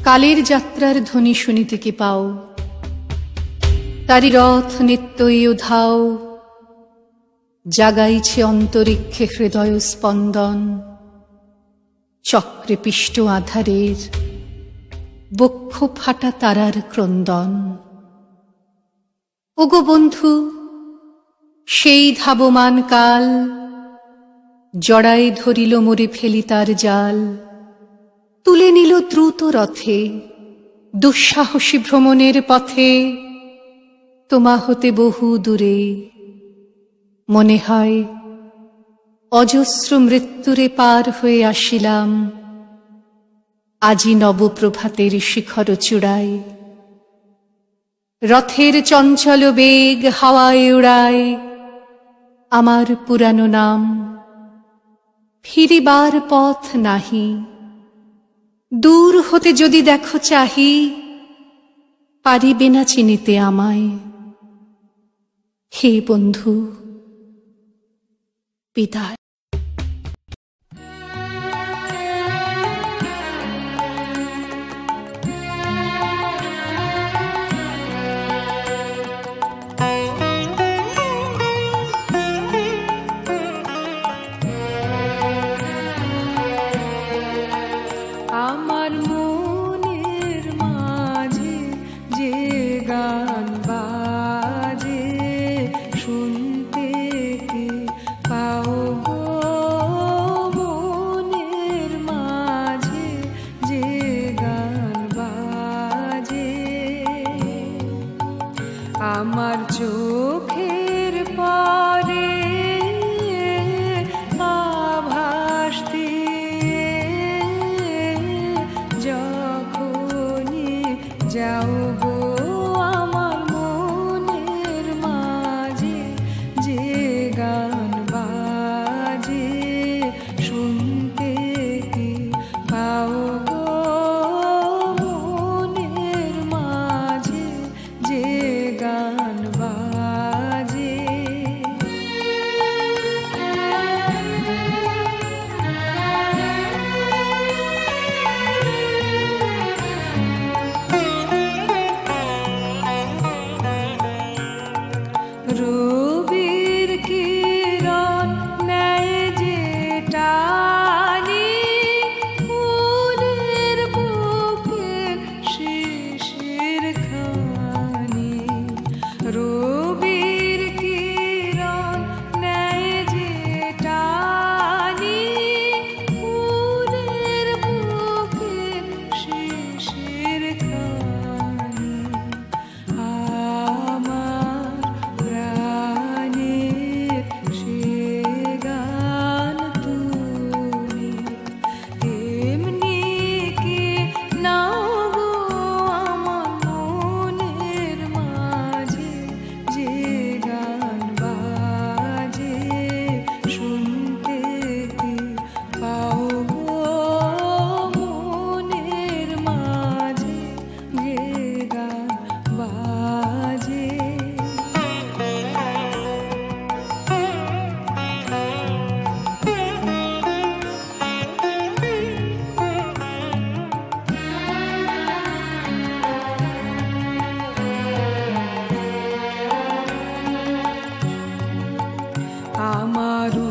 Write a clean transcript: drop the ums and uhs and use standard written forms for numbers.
কালের যাত্রার ধ্বনি শুনিতে কি পাও, তারি রথ নিত্যই উধাও, জাগাইছে অন্তরিক্ষে হৃদয় স্পন্দন, চক্রে পিষ্ট আধারের বক্ষ ফাটা তারার ক্রন্দন। ওগো বন্ধু, সেই ধাবমান কাল জড়ায় ধরিল মোরে ফেলি তার জাল, তুলে নিল দ্রুত রথে দুঃসাহসী ভ্রমণের পথে, তোমা হতে বহু দূরে। মনে হয় অজস্র মৃত্যুরে পার হয়ে আসিলাম, আজি নবপ্রভাতের শিখর চূড়ায়। রথের চঞ্চল বেগ হাওয়ায় উড়ায় আমার পুরানো নাম, ফিরিবার পথ নাহি। দূর হতে যদি দেখো চাহি, পারিবে না চিনিতে আমায়। হে বন্ধু, বিদায়। আমার মনের মাঝে যে গান বাজে, শুনতে কি পাও গো? মনের মাঝে যে গান বাজে, আমার চোখের পরে আভাস দিয়ে যখনই যাও গো, আমার মনের মাঝে যে গান বাজে, শুনতে কি পাও গো? মনের মাঝে যে গান বাজে। রবির কিরণ নেয় যে টানি, ফুলের বুকের শিশির খানি। রবির কিরণ নেয় যে টানি, ফুলের বুকের শিশির খানি। আমার প্রাণের সে গান তুমি তেমনি কি নাও গো, আমার মনের মাঝে যে গান বাজে, শুনতে কি পাও গো? মনের মাঝে যে গান বাজে। আমারও